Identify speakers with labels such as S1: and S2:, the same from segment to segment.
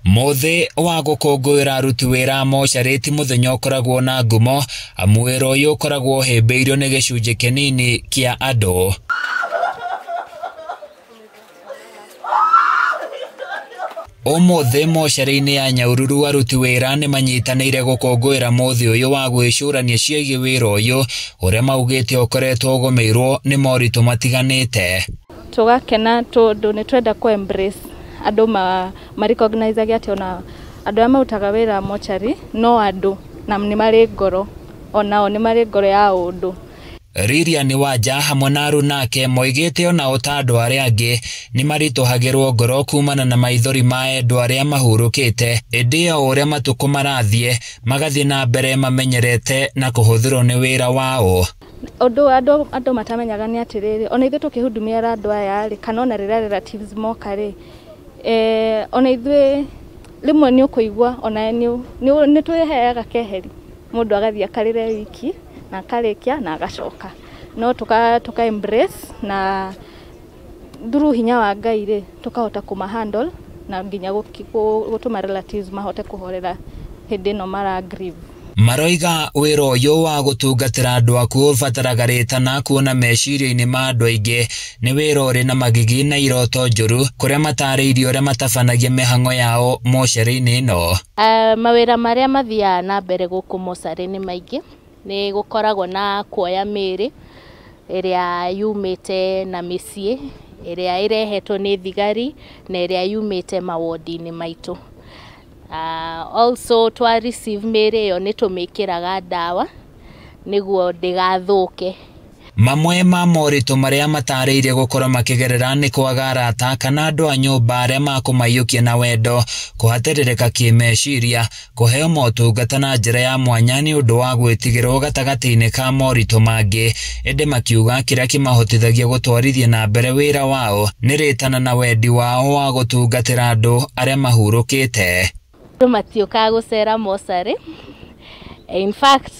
S1: Mothe wa gukungwira aruti wira mocariti muthenya ukoragwo na ngumo amu wira uyu ukoragwo himbiirio ni gicunji kinini kia andu. Omothe mocarĩ-inĩ ya Nyahururu aruti wĩra nĩ manyitanĩire gũkũngũĩra muthi ũyũ wa gwĩcũrania ciĩgiĩ wĩra ũyũ ũrĩa maugĩte ũkoretwo ũgũmĩirwo nĩ moritũ matiganĩte.
S2: Tũgakena tondũ nĩ twenda ku embrace andũ recognize atĩ ona andũ arĩa marutaga wĩra mocarĩ no andũ na nĩ marĩ ngoro, onao nĩ marĩ ngoro ya ũndũ.
S1: Lilian Wanja hamwe na arunake moigĩte ona ta andũ arĩa angĩ nĩ maritũhagĩrwo ngoro kumana na maithori ma endwa arĩa mahurũkĩte, ĩndĩ o ũrĩa matukũ marathiĩ magathiĩ na mbere mamenyerete na kũhũthĩrwo nĩ wĩra wao.
S2: Ũndũ andũ matamenyaga nĩ atĩrĩrĩ, ona ithuĩ tũkĩhudumia andũ aya rĩ, kana ona rĩrĩa relatives moka rĩ, ona ithuĩ rĩmwe nĩ ũkũigua ona nĩ twĩheaga keheri, mũndũ agathiĩ akarĩre wiki na akarĩkia na agacoka, no tuka embrace na through hinya wa Ngai rĩ tukahota kũma handle na nginya gũtũma relatives mahote kũhorera hĩndĩ ĩno mara grieve.
S1: Maroiga wĩra ũyũ wa gũtungatĩra andũ aku ũbataraga rĩtana kuona meciria-inĩ ma andũ aingĩ nĩ wĩra ũrĩ na magigi na iroto njũru kũrĩa matarĩirio ũrĩa matabanagia mĩhang'o yao mocarĩ-inĩ ĩno.
S2: Mawĩra marĩa mathiaga na mbere gũkũ mocarĩ nĩ maingĩ. Nĩ gũkoragwo na kuoya mĩĩrĩ ĩrĩa yumĩte na mĩciĩ, ĩrĩa ĩrehetwo nĩ thigari na ĩrĩa yumĩte mawodi-inĩ maitũ. Also twa receive mĩĩrĩ ĩyo nĩ tũmĩkĩraga ndawa nĩguo ndĩgathũke. Mamwe
S1: ma moritũ marĩa matarĩirie gũkorwo makĩgerera nĩ kwaga arata kana andũ a nyũmba arĩa makũmaiyũkia na wendo, kũhatĩrĩrĩka kĩmeciria, kũheo motungata na njĩra ya mwanya nĩ ũndũ wa gwĩtigĩrwo gatagatĩ-inĩ ka moritũ mangĩ, ĩndĩ makiuga kĩrĩa kĩmahotithagia gũtwarithia na mbere wĩra wao nĩ rĩtana na wendi wao wa gũtungatĩra andũ arĩa mahurũkĩte.
S2: Andũ matiũkaga gũcera mocarĩ. In fact,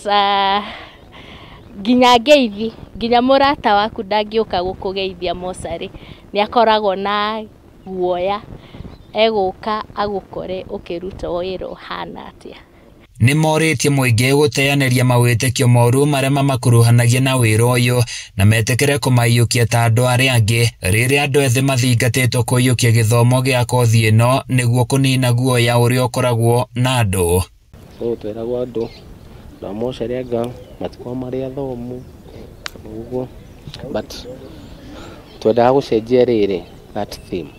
S2: nginya ngeithi, nginya mũrata waku ndangĩũka gũkũgeithia mocarĩ, nĩ akoragwo na guoya egũka agũkore ũkĩruta wĩra ũhana atĩa.
S1: Nĩ morĩtie mũingĩ gũteanĩria mawĩtĩkio moru marĩa mamakuruhanagia na wĩra ũyũ na metĩkĩre kũmaiyũkia ta andũ arĩa angĩ, rĩrĩa andũ ethĩ mathingatĩtwo kũiyũkia gĩthomo gĩa kothi ĩno nĩguo kũnina guoya ũrĩa ũkoragwo na andũ.
S3: Tweragwo andũ na mocarĩ anga matikoo marĩ athomu ũguo, but twendaga gũcenjia rĩrĩ that theme.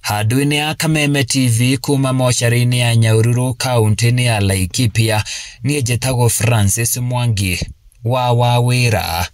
S1: Handũ-inĩ ya Kameme TV kuma mocarĩ-inĩ ya Nyahururu kaũntĩ-inĩ ya Laikipia, niĩ njĩtagwo Francis Mwangi wa Wawĩra.